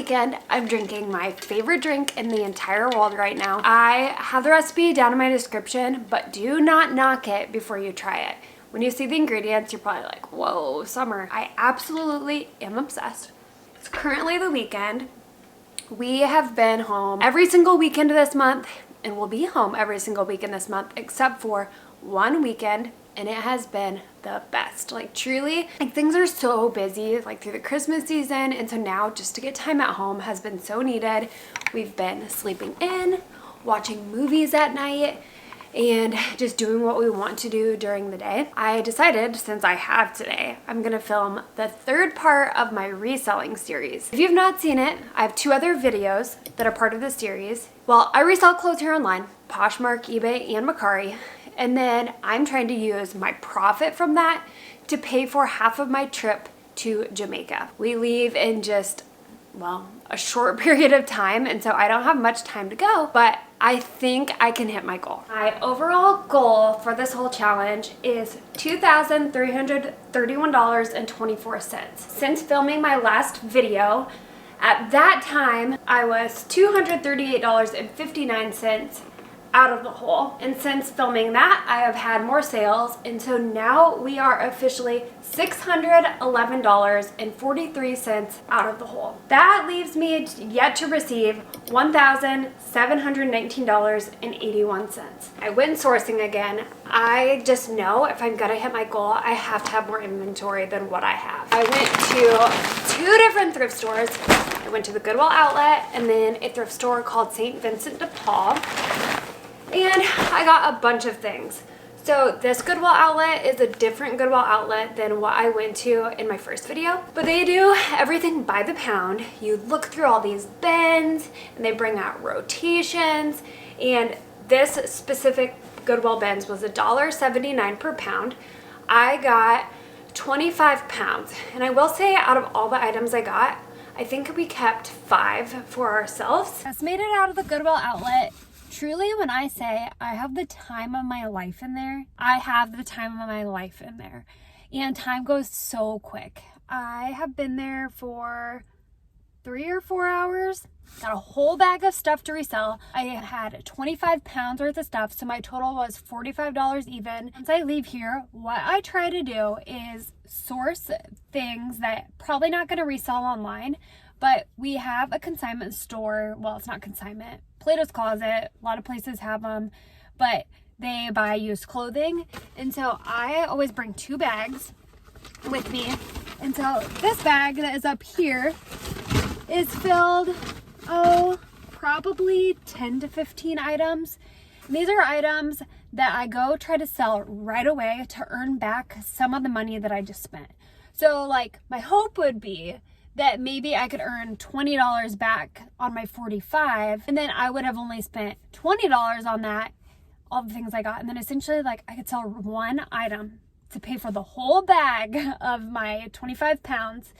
weekend, I'm drinking my favorite drink in the entire world right now. I have the recipe down in my description, but do not knock it before you try it. When you see the ingredients, you're probably like, whoa, Summer. I absolutely am obsessed. It's currently the weekend. We have been home every single weekend this month, and we'll be home every single weekend this month, except for one weekend, and it has been the best. Like truly, like things are so busy like through the Christmas season, and so now just to get time at home has been so needed. We've been sleeping in, watching movies at night, and just doing what we want to do during the day. I decided, since I have today, I'm gonna film the third part of my reselling series. If you've not seen it, I have 2 other videos that are part of the series. Well, I resell clothes here online, Poshmark, eBay, and Mercari, and then I'm trying to use my profit from that to pay for half of my trip to Jamaica. We leave in just, well, a short period of time, and so I don't have much time to go, but I think I can hit my goal. My overall goal for this whole challenge is $2,331.24. Since filming my last video, at that time, I was $238.59 out of the hole. And since filming that, I have had more sales. And so now we are officially $611.43 out of the hole. That leaves me yet to receive $1,719.81. I went sourcing again. I just know if I'm gonna hit my goal, I have to have more inventory than what I have. I went to 2 different thrift stores. I went to the Goodwill outlet and then a thrift store called St. Vincent de Paul. And I got a bunch of things. So this Goodwill outlet is a different Goodwill outlet than what I went to in my first video. But they do everything by the pound. You look through all these bins and they bring out rotations. And this specific Goodwill bins was $1.79 per pound. I got 25 pounds. And I will say, out of all the items I got, I think we kept 5 for ourselves. Just made it out of the Goodwill outlet. Truly, when I say I have the time of my life in there, I have the time of my life in there. And time goes so quick. I have been there for 3 or 4 hours. Got a whole bag of stuff to resell. I had 25 pounds worth of stuff, so my total was $45 even. Once I leave here, what I try to do is source things that probably not going to resell online, but we have a consignment store. Well, it's not consignment. Plato's Closet, a lot of places have them, but they buy used clothing. And so I always bring 2 bags with me. And so this bag that is up here is filled, probably 10 to 15 items. And these are items that I go try to sell right away to earn back some of the money that I just spent. So like my hope would be that maybe I could earn $20 back on my 45, and then I would have only spent $20 on that, all the things I got, and then essentially like I could sell 1 item to pay for the whole bag of my 25 pounds,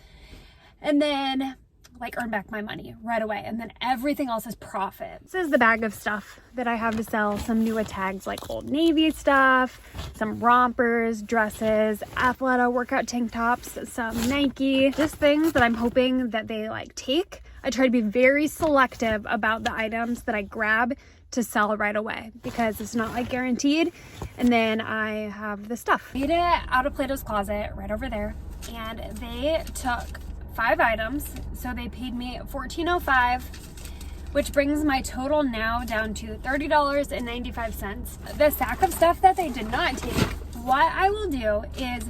and then like earn back my money right away, and then everything else is profit. This is the bag of stuff that I have to sell. Some newer tags like Old Navy stuff, some rompers, dresses, Athleta workout tank tops, some Nike, just things that I'm hoping that they like take. I try to be very selective about the items that I grab to sell right away because it's not like guaranteed. And then I have the stuff. Made it out of Plato's Closet right over there, and they took 5 items, so they paid me $14.05, which brings my total now down to $30.95. The sack of stuff that they did not take, what I will do is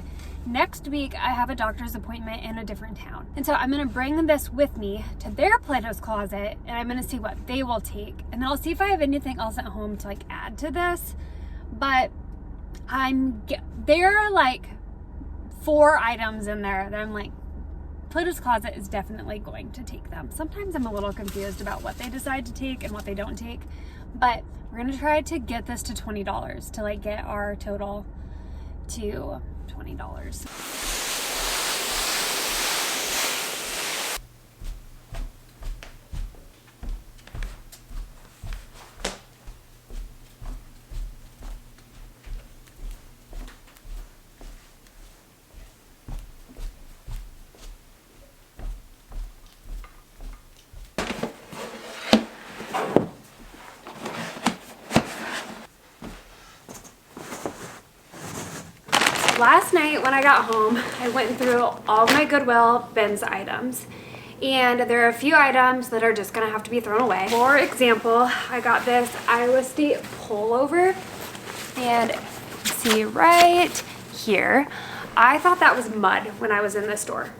next week I have a doctor's appointment in a different town, and so I'm gonna bring this with me to their Plato's Closet, and I'm gonna see what they will take, and then I'll see if I have anything else at home to like add to this. But there are like 4 items in there that I'm like, Plato's Closet is definitely going to take them. Sometimes I'm a little confused about what they decide to take and what they don't take, but we're gonna try to get this to $20 to like get our total to $20. Last night when I got home, I went through all my Goodwill bins items, and there are a few items that are just gonna have to be thrown away. For example, I got this Iowa State pullover, and see right here, I thought that was mud when I was in the store,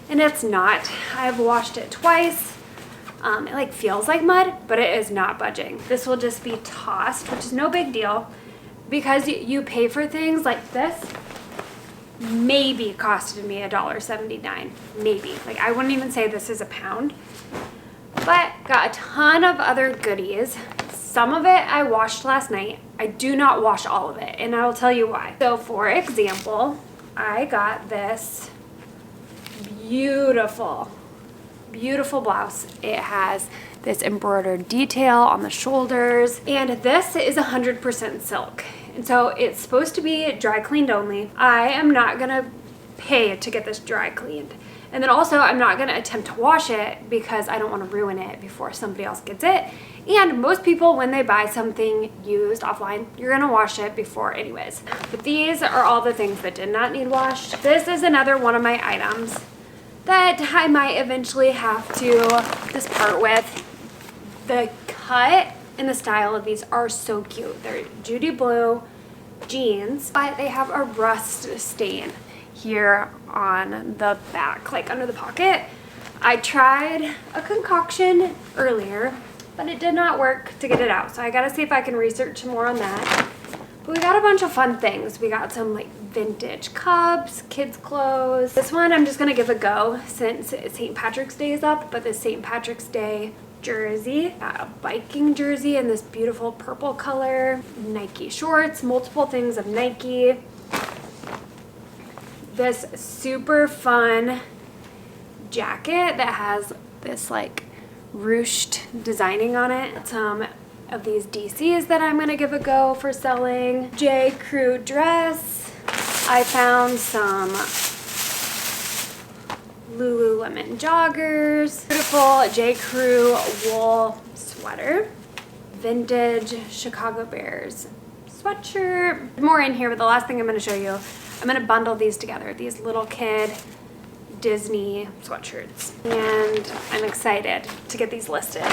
and it's not. I've washed it twice. It like feels like mud, but it is not budging. This will just be tossed, which is no big deal, because you pay for things like this. Maybe costed me $1.79, maybe. Like, I wouldn't even say this is a pound, but got a ton of other goodies. Some of it I washed last night. I do not wash all of it, and I will tell you why. So for example, I got this beautiful blouse. It has this embroidered detail on the shoulders, and this is 100% silk. And so it's supposed to be dry cleaned only. I am not gonna pay to get this dry cleaned. And then also I'm not gonna attempt to wash it because I don't wanna ruin it before somebody else gets it. And most people, when they buy something used offline, you're gonna wash it before anyways. But these are all the things that did not need washed. This is another one of my items that I might eventually have to just part with. The cut and the style of these are so cute. They're Judy blue jeans, but they have a rust stain here on the back, like under the pocket. I tried a concoction earlier, but it did not work to get it out. So I gotta see if I can research more on that. But we got a bunch of fun things. We got some like vintage cups, kids clothes. This one I'm just gonna give a go since St. Patrick's Day is up, but this St. Patrick's Day jersey, got a biking jersey in this beautiful purple color, Nike shorts, multiple things of Nike. This super fun jacket that has this like ruched designing on it. Some of these DCs that I'm gonna give a go for selling. J. Crew dress. I found some Lululemon joggers, beautiful J. Crew wool sweater, vintage Chicago Bears sweatshirt. More in here, but the last thing I'm going to show you, I'm going to bundle these together, these little kid Disney sweatshirts, and I'm excited to get these listed.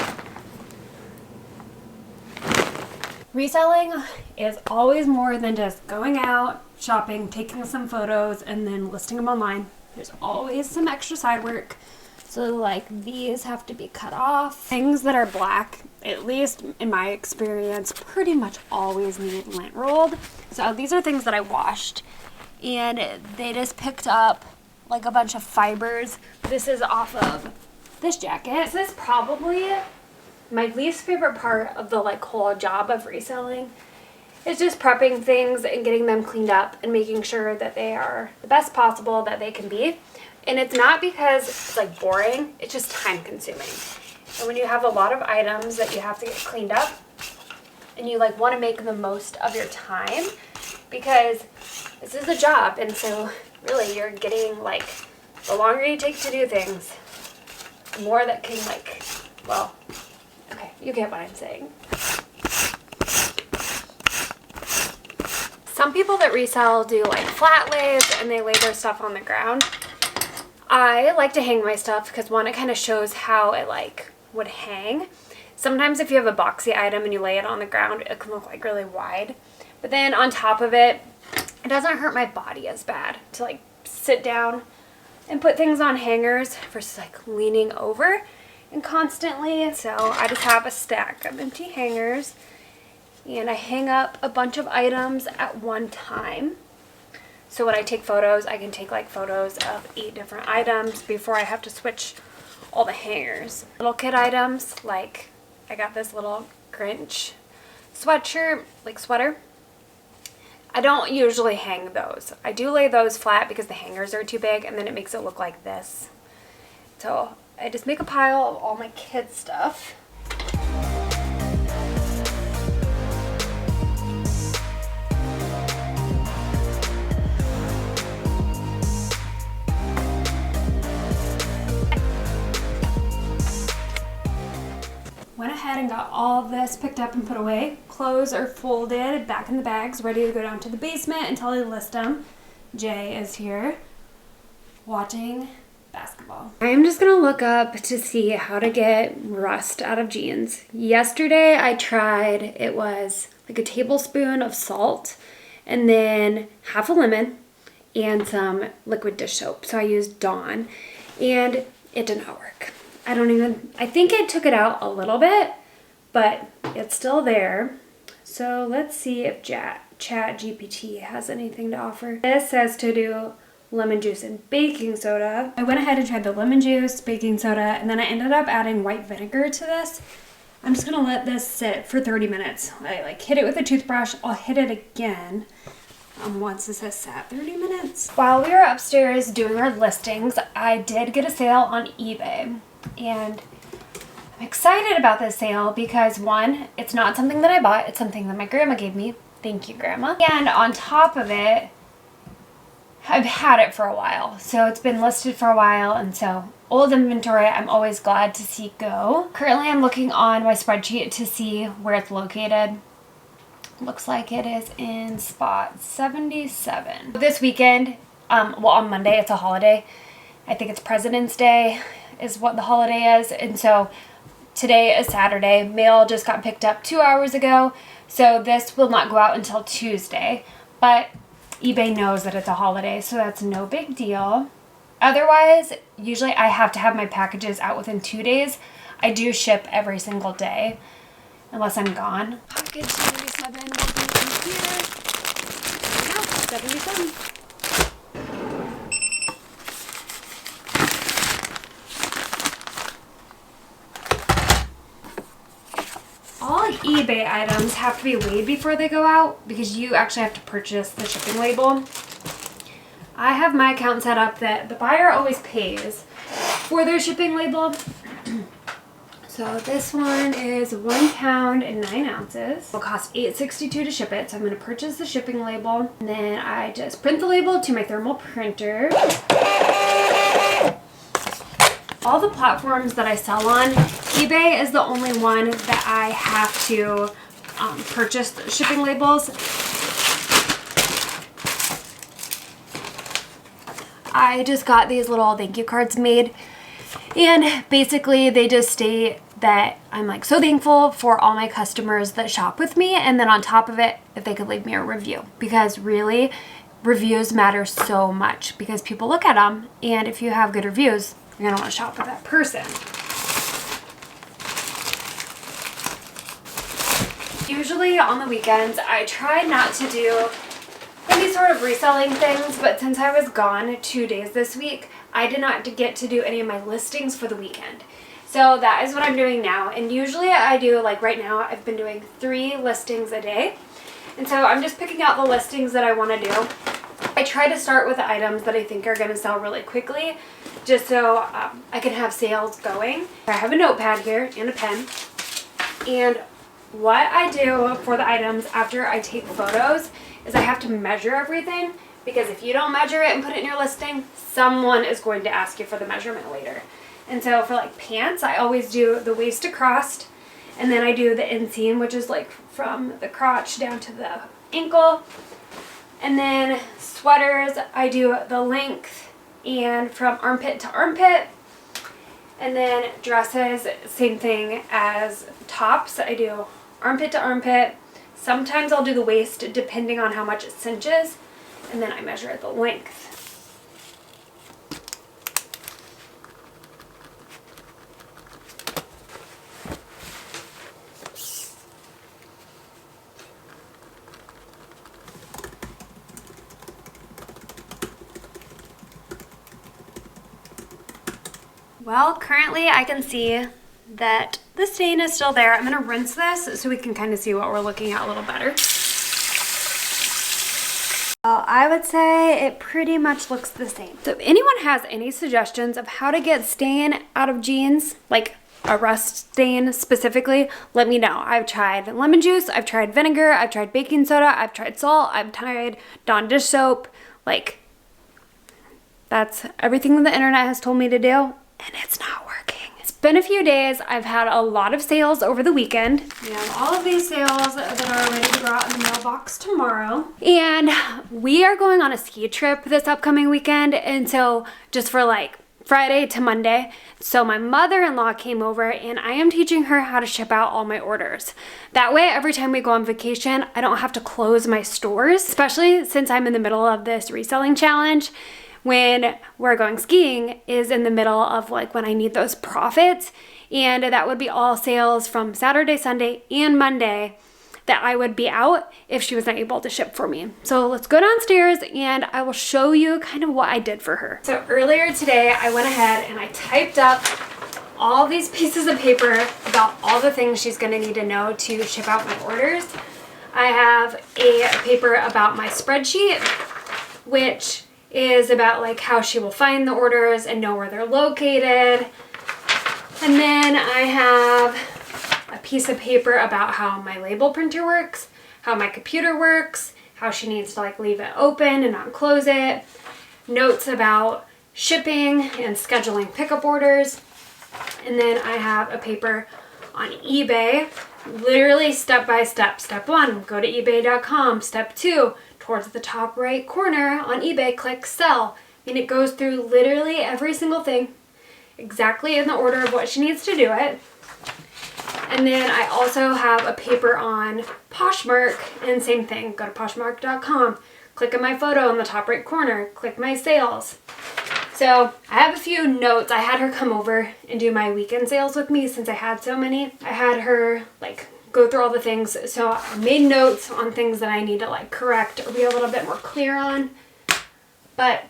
Reselling is always more than just going out, shopping, taking some photos, and then listing them online. There's always some extra side work. So like these have to be cut off. Things that are black, at least in my experience, pretty much always need lint rolled. So these are things that I washed, and they just picked up like a bunch of fibers. This is off of this jacket. This is probably my least favorite part of the like whole job of reselling. It's just prepping things and getting them cleaned up and making sure that they are the best possible that they can be. And it's not because it's like boring, it's just time consuming. And when you have a lot of items that you have to get cleaned up and you like want to make the most of your time, because this is a job, and so really you're getting like, the longer you take to do things, the more that can like, well, okay, you get what I'm saying. Some people that resell do like flat lays and they lay their stuff on the ground. I like to hang my stuff because one, it kind of shows how it like would hang. Sometimes if you have a boxy item and you lay it on the ground, it can look like really wide. But then on top of it, it doesn't hurt my body as bad to like sit down and put things on hangers versus like leaning over and constantly. So I just have a stack of empty hangers, and I hang up a bunch of items at one time. So when I take photos, I can take like photos of 8 different items before I have to switch all the hangers. Little kid items, like I got this little Grinch sweatshirt, like sweater. I don't usually hang those. I do lay those flat because the hangers are too big, and then it makes it look like this. So I just make a pile of all my kid stuff. Went ahead and got all of this picked up and put away. Clothes are folded back in the bags, ready to go down to the basement until I list them. Jay is here watching basketball. I'm just gonna look up to see how to get rust out of jeans. Yesterday I tried, it was like a tablespoon of salt and then half a lemon and some liquid dish soap. So I used Dawn and it did not work. I think it took it out a little bit, but it's still there. So let's see if ChatGPT has anything to offer. This says to do lemon juice and baking soda. I went ahead and tried the lemon juice, baking soda, and then I ended up adding white vinegar to this. I'm just gonna let this sit for 30 minutes. I like hit it with a toothbrush. I'll hit it again once this has sat 30 minutes. While we were upstairs doing our listings, I did get a sale on eBay. And I'm excited about this sale because one, it's not something that I bought, it's something that my grandma gave me. Thank you, Grandma. And on top of it, I've had it for a while. So it's been listed for a while, and so old inventory I'm always glad to see go. Currently I'm looking on my spreadsheet to see where it's located. Looks like it is in spot 77. This weekend, well, on Monday, it's a holiday. I think it's President's Day is what the holiday is. And so today is Saturday. Mail just got picked up 2 hours ago. So this will not go out until Tuesday. But eBay knows that it's a holiday, so that's no big deal. Otherwise, usually I have to have my packages out within 2 days. I do ship every single day, unless I'm gone. Package 77 will be in here. There we go, 77. All eBay items have to be weighed before they go out because you actually have to purchase the shipping label. I have my account set up that the buyer always pays for their shipping label. So this one is 1 pound and 9 ounces. It'll cost $8.62 to ship it. So I'm going to purchase the shipping label. And then I just print the label to my thermal printer. All the platforms that I sell on, eBay is the only one that I have to purchase the shipping labels. I just got these little thank you cards made, and basically they just state that I'm like so thankful for all my customers that shop with me, and then on top of it, if they could leave me a review, because really reviews matter so much because people look at them, and if you have good reviews, you're gonna want to shop with that person. Usually on the weekends, I try not to do any sort of reselling things, but since I was gone 2 days this week, I did not get to do any of my listings for the weekend. So that is what I'm doing now. And usually I do, like right now, I've been doing 3 listings a day. And so I'm just picking out the listings that I want to do. I try to start with the items that I think are going to sell really quickly, just so I can have sales going. I have a notepad here and a pen. And what I do for the items after I take photos is I have to measure everything, because if you don't measure it and put it in your listing, someone is going to ask you for the measurement later. And so for like pants, I always do the waist across, and then I do the inseam, which is like from the crotch down to the ankle. And then sweaters, I do the length and from armpit to armpit. And then dresses, same thing as tops. I do armpit to armpit. Sometimes I'll do the waist depending on how much it cinches, and then I measure at the length. Well, currently I can see that the stain is still there. I'm going to rinse this so we can kind of see what we're looking at a little better. Well, I would say it pretty much looks the same. So if anyone has any suggestions of how to get stain out of jeans, like a rust stain specifically, let me know. I've tried lemon juice, I've tried vinegar, I've tried baking soda, I've tried salt, I've tried Dawn dish soap. Like, that's everything that the internet has told me to do, and it's not working. It's been a few days. I've had a lot of sales over the weekend. We have all of these sales that are ready to go out in the mailbox tomorrow. And we are going on a ski trip this upcoming weekend. And so just for like Friday to Monday. So my mother-in-law came over and I am teaching her how to ship out all my orders. That way, every time we go on vacation, I don't have to close my stores, especially since I'm in the middle of this reselling challenge. When we're going skiing is in the middle of like when I need those profits, and that would be all sales from Saturday, Sunday, and Monday that I would be out if she was not able to ship for me. So let's go downstairs and I will show you kind of what I did for her. So earlier today, I went ahead and I typed up all these pieces of paper about all the things she's gonna need to know to ship out my orders. I have a paper about my spreadsheet, which is about like how she will find the orders and know where they're located. And then I have a piece of paper about how my label printer works, how my computer works, how she needs to like leave it open and not close it, notes about shipping and scheduling pickup orders. And then I have a paper on eBay, literally step by step. Step 1, go to ebay.com. Step 2, towards the top right corner on eBay, click sell. And it goes through literally every single thing, exactly in the order of what she needs to do it. And then I also have a paper on Poshmark, and same thing, go to poshmark.com, click on my photo in the top right corner, click my sales. So I have a few notes. I had her come over and do my weekend sales with me since I had so many. I had her like go through all the things. So I made notes on things that I need to like correct or be a little bit more clear on. But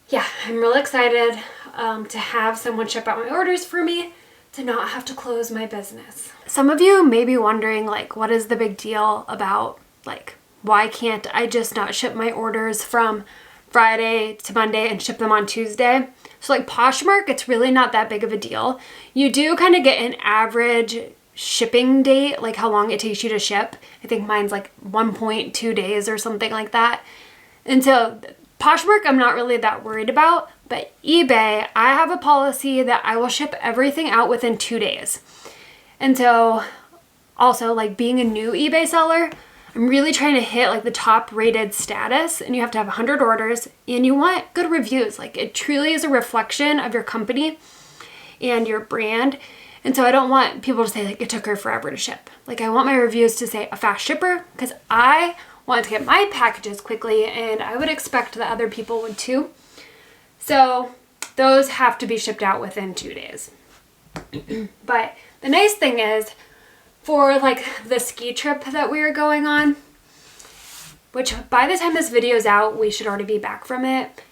yeah, I'm really excited to have someone ship out my orders for me, to not have to close my business. Some of you may be wondering like, what is the big deal about like, why can't I just not ship my orders from Friday to Monday and ship them on Tuesday? So like Poshmark, it's really not that big of a deal. You do kind of get an average shipping date, like how long it takes you to ship. I think mine's like 1.2 days or something like that. And so Poshmark, I'm not really that worried about, but eBay, I have a policy that I will ship everything out within 2 days. And so also like being a new eBay seller, I'm really trying to hit like the top rated status, and you have to have 100 orders and you want good reviews. Like it truly is a reflection of your company and your brand. And so I don't want people to say like it took her forever to ship. Like I want my reviews to say a fast shipper, because I want to get my packages quickly and I would expect that other people would too. So those have to be shipped out within 2 days. But the nice thing is, for like the ski trip that we are going on, which by the time this video is out, we should already be back from it,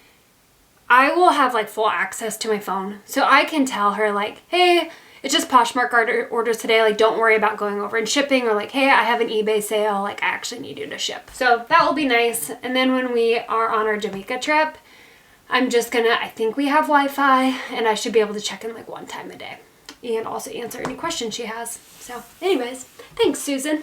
I will have like full access to my phone. So I can tell her like, hey, it's just Poshmark orders today. Like, don't worry about going over and shipping, or like, hey, I have an eBay sale. Like, I actually need you to ship. So that will be nice. And then when we are on our Jamaica trip, I'm just gonna, I think we have Wi-Fi and I should be able to check in like 1 time a day and also answer any questions she has. So anyways, thanks, Susan.